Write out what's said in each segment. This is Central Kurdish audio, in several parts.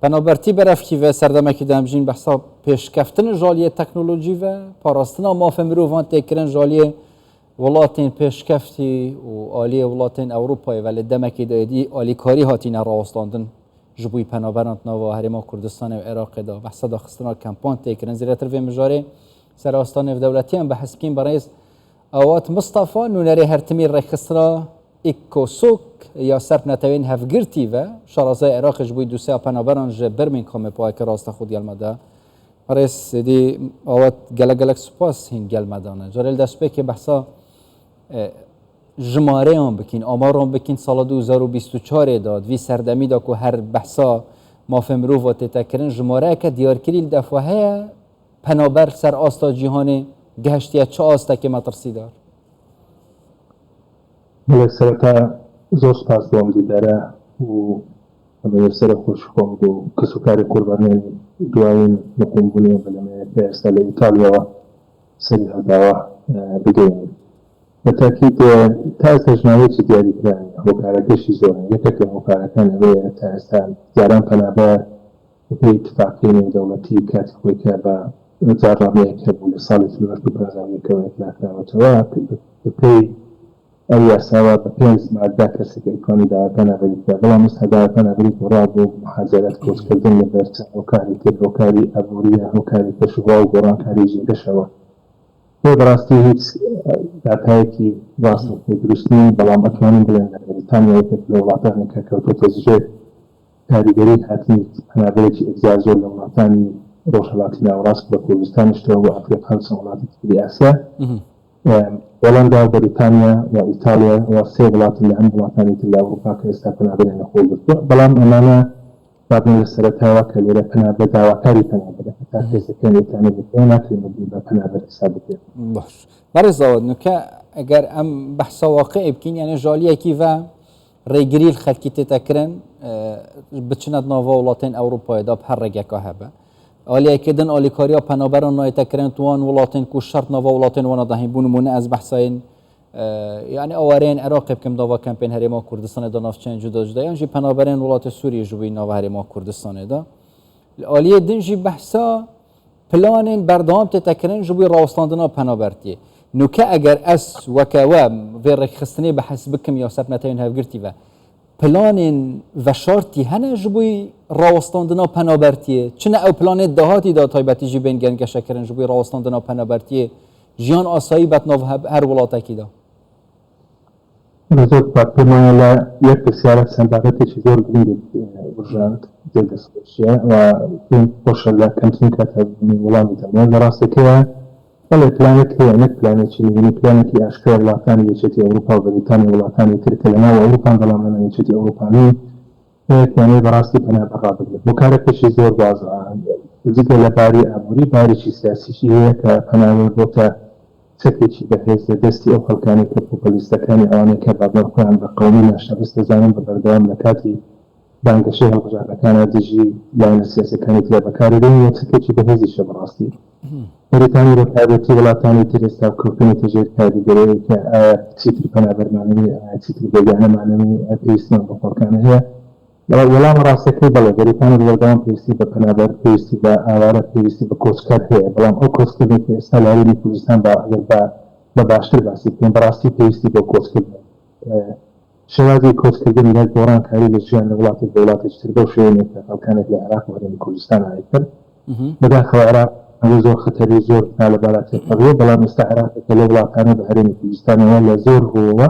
بنابرتی برفتی و سردمکی دامجین بحثا پیشکفتن جالی تکنولوژی و پاراستنا مافه مروفان تکرن جالی ولاتین پیشکفتی و عالی ولاتین اروپای ولی دمکی دادی عالی کاری هاتین راوستاندن جبوی پنابرانت نوا هرما کردستان و عراق دا بحثا داخستنا کمپان تکرن زیرتر و مجاری سراستان و دولتی هم بحث کن برای اوات مصطفى نونري هرتمي رخصرا ايكوسوك يا سرب نتوين هفگرتي و شارازای عراق جبوی دوسه پنابران جبر من کامه پاک راست خود یلمده رئیس دی اوات گلگلک سپاس هین گلمدانه جارل دست که بحثا جماره هم بکین آمار هم بکین سال 2024 داد وی سردمی دا که هر بحثا مافهم رو و تتکرن جماره که دیار کریل دفعه پنابر سر آستا جهانی گهشتیه چه آستا که مترسی دار؟ بله سرطا زور سپاس دوام دیداره و همه سر خوش کنگ و کسوکاری قربانی دوائین مقوم بونیم بلمه پیستال ایتالیا سری هداوه بگیم بتاکید تا از تجنبه چی دیاری کرنی هکارکشی زوره یکه هکارکان اوه تا استان زاران پنابر به اتفاقین دولتی کاتی خوی که با زارانه که بوده سالی فیلمش بپرزم یکه و اطلاق نوتوا بپی أي سبب بينز مع الذاكرة سكيكوني دا كان بريكا بلا مستعد كان بريكا رابو محاجرات كوس كردن لبرت وكاري كيف وكاري أبوريا وكاري كشوا وقران كاري جي كشوا هو براستي هيت داتايكي واصل في درسني بلا مكانين بلين بريطانيا يكيك لولاتاني كاكوتو تزجي كاري بري هاتي أنا بريكي إجازو لولاتاني روشالاتينا وراسك بكوزستان اشتروا وأفريقيا سمولاتي في آسيا هولندا بريطانيا وإيطاليا والسي ولايات اللي عند وطنية الأوروبا كاستقبل بين النخول بلام أمانة بعد من السرطة وكل ركنا بدأ وكاري كنا بدأ تأسيس كان يتعني بكونا في مدينة كنا بالحسابات. باش. برزاد نکه اگر ام بحث واقعی بکن یعنی جالیه کی و ریگریل خلکی تکرن بچند نوا ولاتین اروپا دا بهر رگه که هبه. آلیه کدن آلیکاریا پنابران نای تکرن توان ولاتین کو شرط نوا ولاتین وانا دهیم بونمونه از بحثاین يعني أوارين عراق بكم دوا كامبين هرما كردستان دا نافچن جدا جدا يعني جي پنابرين ولات سوريا جوي نوا هرما كردستان دا الآلية دنجي بحثا بلانين بردام تتكرن جوي راوستاندنا پنابرتي نوكا اگر اس وكوا في خستني بحث بكم يا سبنتين هفگرتي و بلانين وشارتي هنا جوي راوستاندنا پنابرتي چنه او بلانين دهاتي دا تايبتي جي بين گنگ شکرن جوي راوستاندنا پنابرتي جيان آسایی بات نو هر ولاتی دا. رزق پاکی مایلا یک بسیار سنداقتی چیزور بینید وجود زیاد سویه و این پوشل کنتین کتاب میولامی دنیا دراسته که ولی پلانت که یک پلانت چی میگی پلانت که اشکال ولاتانی یچتی اروپا و بریتانیا ولاتانی ترکلنا و اروپا دلامنا یچتی اروپانی یعنی دراستی پناه بقابل مکارکشی زور بازه ذکر لباری اموری باری چی سیاسی چیه که پناه بوده سكتي بحيث دستي أو خلقاني كبوبوليستا كاني أواني كبابر قوان بقومي ناشا بس تزانم ببردوام لكاتي بانك شيء هلقجانا كان دجي لاين السياسي كانت لها بكاري دين سكتي بهزي شبراستي بريطاني بكاري ولاتاني ترستا وكوكيني تجير كاري قريب كتيتر بنابر معنوي كتيتر بيجانا معنوي بيسنا بخلقاني هي ولا مراسكي بلا بريطاني بلدان بيسي ببنابر بيسي بآوارة بيسي بكوسكر هي بلام او كوسكر بيكي استالاري بكوزستان بباشتر باسي كين براسي بيسي بكوسكر شوازي كوسكر بين هاد دوران كاري لجيان لغلات الدولات اجتردو شويني كانت لعراق وغير كوزستان عايكر بداخل العراق زور خطري زور طالبالات الطبيعي بلام استعراق لغلات كانوا بحرين كوزستان ولا زور هو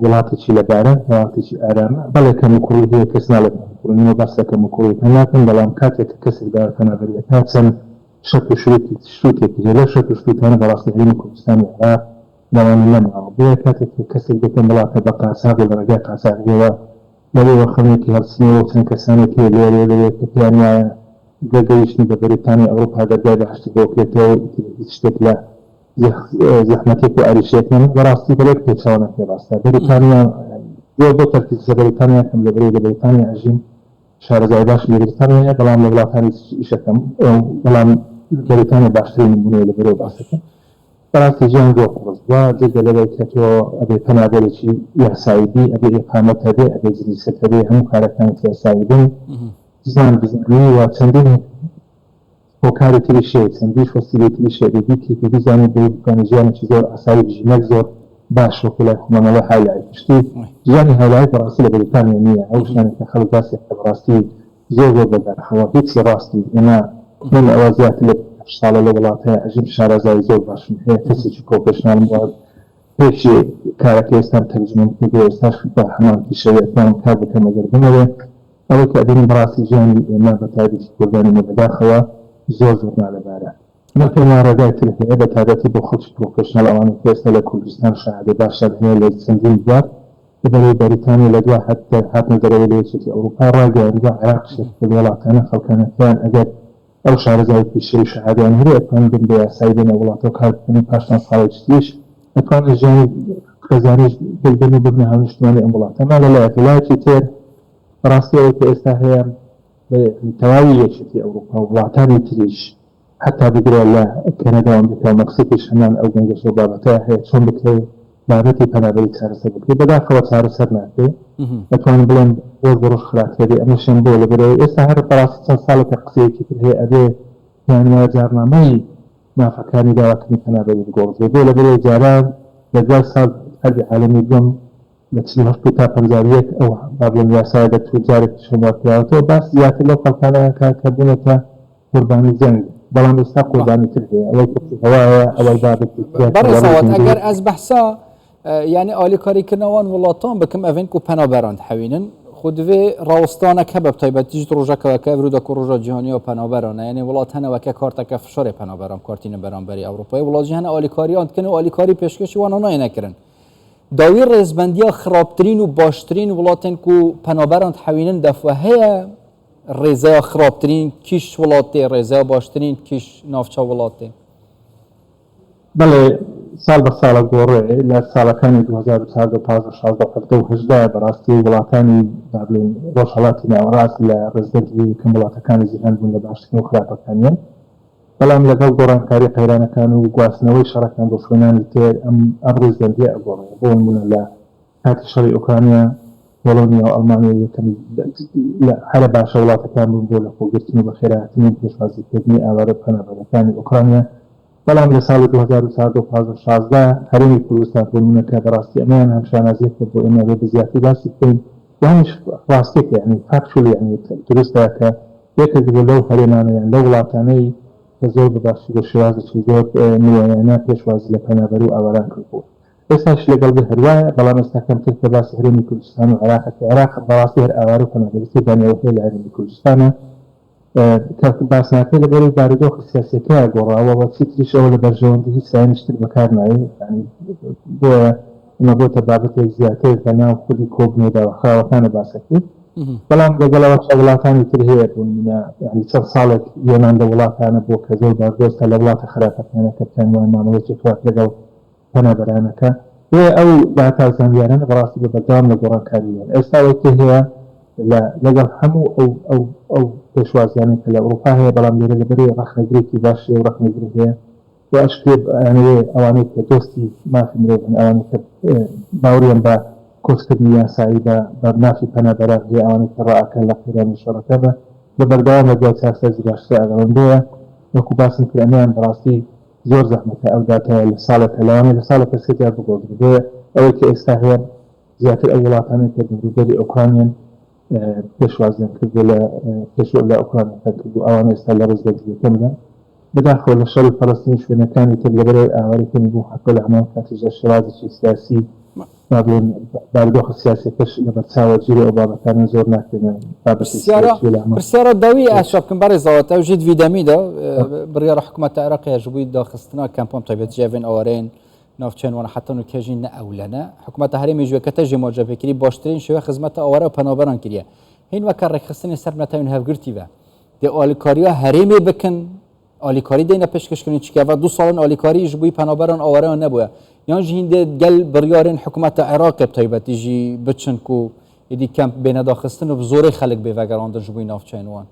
ولاتی چی لباره ولاتی چی آرامه بله که مکروی هی کس نلبه مکروی نو بسته که مکروی کناتن بلام کاتی که کسی دار کنه بریه کاتسن شک شروطی که جلو شک شروطی هنه براسته هرین کردستانی عراق دوانی نمعه بیه کاتی که کسی بکن بلاته بقا ساقی برگه قاساقی و لبه وخمی که هر سنی وقتن کسانی که لیره که پیانی گرگیشنی به بریتانی اوروپا درگاه بحشتی بوکیت و اشتکله زحمتك وأريشيك من براسي بلك تشاونا في راستا بريطانيا يوضو تركيز بريطانيا كم بريطانيا أجين شهر زايداش بريطانيا بلام لغلاتاني إشكم بلام بريطانيا باشتري من بني لبرو باسكم براسي جان جو قرص وزيد لبيكتو أبي تنابلتي يا سايدي أبي إقامة أبي جلسة أبي هم كاركان في سايدين زان بزنی و چندین هۆکاری تریشێ چەندیش وەسیلەی تریشێ دەبیتی کە بزانێت بۆ بکانە ژیانێکی زۆر ئاسایی بژینەک زۆر باش وەکو لای خۆمانەوە هایلایت پشتی ژیانی هایلایت بەڕاستی لە بەریتانیا نییە ئەو شتانێک کە خەڵک باسی کە بەڕاستی زۆر زۆر بەدارخەوە هیچی ڕاستی ئێمە من ئەوە زیاتر لە ساڵە لە وڵات هەیە ئەژیم شارەزای زۆر باشن هەیە کەسێکی کۆپێشنانم وە پێشی کارەکە ئێستان تەرجمەم کردو ئێستاش بە هەمان پیشەوەتیان کار بکەم ئەگەر بنەوێ ئەوە کە ئەبینی بەڕاستی ژیانی ئێمە بە تایبەتی کوردانی بەداخەوە زۆر زۆر نالەبارە من پێم ڕێگای تر هەیە بە تایبەتی بۆ خەڵکی پرۆفێشنەڵ ئەوانەی کە ئێستا لە کوردستان شاهدە باشتر هەیە لە چەندین وڵات لەبەرەوەی بەریتانیا لە دوای هاتنە دەرەوە لە یەکێتی ئەوروپا ڕاگەیاندووە عێراق شێت وڵاتانە خەڵکانەکەیان ئەگەر ئەو شارەزای پیشەی شەهادەیان هەیە ئەتوانن بن بە یاسایی بنە وڵاتەوە کار بکەن پاشان ساڵێکی تریش ئەتوانن ژیانی خێزانیش بگەن و ببنە هەڵنیشتوانی ئەم وڵاتە ما لەلایەکی تر ڕاستی ئەوەی کە ئێستا هەیە تەواوی یەکێتی ئەوروپا و وڵاتانی تریش حتا بگرێت لە کەنەدا و ئەمریکا و مەکسیکیش هەمان ئەو گەنجەش و بابەتە هەیە چۆن بکرێت بابەتی پەنابەری چارەسەر بکرێت بەداخەوە چارەسەر ناکرێت ئەتوانن بڵێن ڕۆژ بە ڕۆژ خراپێتی ئەمەشیان بۆ لەبەرەوەی ئێستا هەر بەڕاستی چەند ساڵێکە قسەیەکی تر هەیە ئەبێ یانوە جارنامەی مافەکانی داواکردنی پەنابەری بگۆڕدرێت بۆ لەبەرەوەی جاران لەگەڵ ساڵ هەردی عالەمی دووەم لە 48 تا 51 ئەو بابلێن یاسای دەتوێت جارێکی شەماکراوەتەوە باس زیاتر لەو خەڵکانەیان کارکردبوونەتە قوربانی جەنگ بەڵام ئێستا قوربانی تر هەیە ئەوەی هەوایە ئەوەی بابەتی بەڕێزەوەت ئەگەر ئەس بەحسا یعنی ئالیکاریکردنەوەن وڵاتان بکەم ئەڤێن و پەنابەران حەوینن خو divê rawostana hebe taybetî ji rojekeke ev rûda ku roja cîhanî û penaberan e yanê welat hene weke karteke fişarê penaberan kartîne beramberî Ewropayê welat jî hene alîkariyan dikin û alîkarî pêşkêşî wan nayê nekirin dawî rêzbendiya xirabtirîn û baştirîn welatên ku penaberan hewînin defwe heye rêzeya xirabtirîn kîş welatê rêzeya baştirîn kîş navçe welatê بەڵێ ساڵ بە ساڵە گۆڕێ لە ساڵەکانی 2016 بەڕاستی وڵاتانی ڕۆژهەڵاتی ناوەڕاست لە ڕێزبەندی یەکەم وڵاتەکانی جیهان بوون لە باشترین و خراپەکانیان بەڵام لەگەڵ گۆڕانکاری قەیرانەکان و گواستنەوەی شەڕەکان بۆ شوێنانی تر ئەم ڕێزبەندیە ئەگۆڕێ بۆ نمونە لە کاتی شەڕی ئوکرانیا پۆڵۆنیا و ئەڵمانیا یەکەم هەرە باشە وڵاتەکان بوون بۆ لە خۆگرتن و بەخێرهاتنی پێشوازیکردنی ئاوارە پەنابەرەکانی ئوکرانیا بەڵام لە ساڵی 2016 هەرێمی کوردستان بۆ نمونەکە بەڕاستی ئەمەیان هەم شانازیەک بۆ ئێمە بە زیاتر باسی بکەین وانش ڕاستێکە یعنی فاکچوال یعنی دروستە کە یەکێک لەو هەرێمانەیان لەو وڵاتانەی کە زۆر بەباشی بە شێوازێکی زۆر نوێیانە پێشوازی لە پەنابەر و ئاواران کردبوو ئێستاش لەگەڵ بە هەروایە بەڵام ئێستا کەمتر کە باسی هەرێمی کوردستان و عێراقەکە عێراق بەڕاستی هەر ئاوار و پەنابەری دانیەوە هەیە لە هەرێمی کوردستانە باسناکە لەبەرەوەی بارودۆخی سیاسیەکەیە گۆڕاوەوە چی تریشەوە لە بەرژەوەندی هیچ ساینشتر بەکار نایێت بۆیە ئەمە بۆتە بابەتێک زیاتر کە ناو خودی کۆبنەوە داواخراوەکانە باسەکرد بەڵام لەگەڵەوە وڵاتانی تر هەیە ینی چەند ساڵێک یۆنان لە وڵاتانە بۆ کە زۆر باردۆستە لە وڵاتە خراپەکانەکە بکەنوان مامەڵێکی توات لەگەڵ پەنابەرانەکە وێ ئەو داتا زانیارانە بەڕاستی بە بەردەوام لە گۆڕانکاریان ئێستا وەکی هەیە لەگەڵ هەموو ئەو پێشوازیانێک کە لە ئەوروپا هەیە بەڵام لێرە لەبەرەوەی ڕەخنەگرێکی باشی و ڕەخنەگری هەیە و ئەشکێ ئەوانەی کە دۆستی مافی مرۆڤن ئەوانەی کە باوریان بە کۆچکردنی یاسایی بە مافی پەنابەران هەیە ئەوانەی کە ڕائەکەن لە قەیرانی شەڕەکە بە بەردەوام لە دوای چارەسەرزی باشتر ئەگەڕێندەیە وەکو باسم کرد ئەمیان بەڕاستی زۆر زەحمەتە ئەو داتایە لە ساڵێکە لەوانەیە لە ساڵێکە سێتیان بگۆڕدرێ ئەوەی کە ئێستا هەیە زیاتر ئەو وڵاتانەی کە بەروبەری ئۆکرانیان پێشوازیان کردو لە پێشوە لە ئۆکرانەکان کردو ئەوان ئێستا لە ڕێزبەندیەکەمدا بەداخەوە لە شەڕی فەڵەستینی شوێنەکانی تر لەبەرەوەی ئاوارەکەنی بوو حەقە لە هەمان کاتیشدا شێوازێکی سیاسی بارودۆخە سیاسیەکەش لەبەرچاوە جێری ئەو بابەتانە زۆر ناکرێنن پرسیارە داوی ئاشا بکەم بەڕێزەوەتە و ژیت ڤیدەمیدا بڕیارە حکوومەتە عێراقی ژبووی داخستنا کەمپۆم تایبەت جێڤێن ئەوەرێن ناوچەن وانە حتى نوکێژی نەئەولەنە حکوومەتە هەرێمی ژوەکەتە ژێ مۆجەبێکری باشترین شێوە خزمەتە ئەوەرە و پەنابەران کردە هین وەکە ڕێکخستنی سەر نەتەوین هەفگرتیوە دێ ئالیکاریە هەرێمێ بکەن ئالیکاری دێنە پێشکەشکردنی چکەوە 2 ساڵن ئالیکاری ژبووی پەنابەران ئەوەرەوە نەبووە یان ژی هیندێ گەل بڕیارên حکوومەتە عێراقی بتایبەتی ژی بچن و ئیدی کەمپ بێنە داخستن و زۆرەی خەڵک بێڤەگەڕاندن ژبووی ناوچەین وان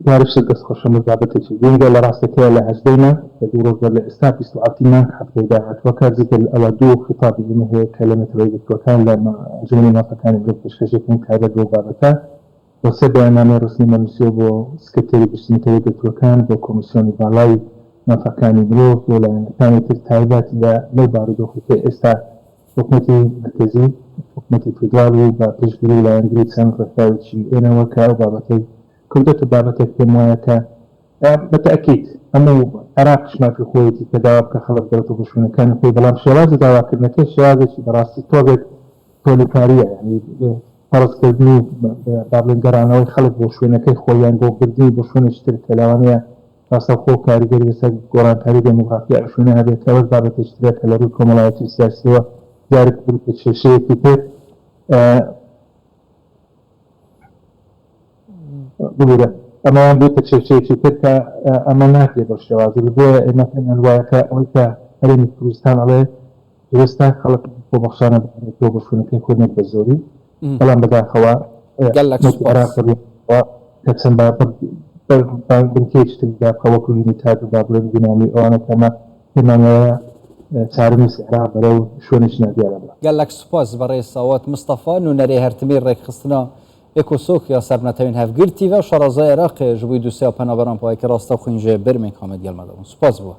يعرف قص خوش مزابطة جين قال راسك لا هجدينا يدور قال استابس وعطينا حتى إذا وكان زيد الأودو خطاب اللي هي كلمة ريبت وكان لما جوني ما فكان يقول شيء كنت هذا جو بابته وسبع أنا رسمي من سيبو سكتري بسمة ريبت وكان بكوميسيون بالاي ما فكان يقول ولا كانت التعبات لا لا باردو في استا حكومتي مركزي حكومتي فيدرالي بتشغيل لا إنجليز سان فرتاوتشي أنا وكا وبابتي كنت بابتك في موياك بالتأكيد أما عراقش ما في خويتي كدواب كخلق دلتو بشونا كان في بلام شواز دعوا كنا كيش شوازش براسي توقت توليكارية يعني فرض كردني بابلن قرانوي خلق بشونا كي خويان بو بردني بشونا اشترك لوانيا راسا خو كاريجري بسا قران كاري ديموغرافيا بشونا هذه كاوز بابت اشتراك لروي كومولايتي السياسية جارك بلت الشيشي كتير بقوله أما بيت شيء تلك أمانات للشواذ بقوله مثلا الواقع وك هرم كردستان عليه كردستان خلق بمخشانة بتوب شو نكين كنا بزوري كلام بدأ خوا قال لك سباس كتسم باب بنكيش تلقى خوا كل نتاج باب الدينامي وأنا كما كنا تعرفني سعرها برو شو نشنا ديالا قال لك سباس برای صوت مصطفى نونري هرتمير ريك خصنا اکوسوک یا سرنتاین هفگرتی و شرازای عراق جوی دوسیا پنابران پای که راستا خوینجه برمین کامد گل مدام سپاس بو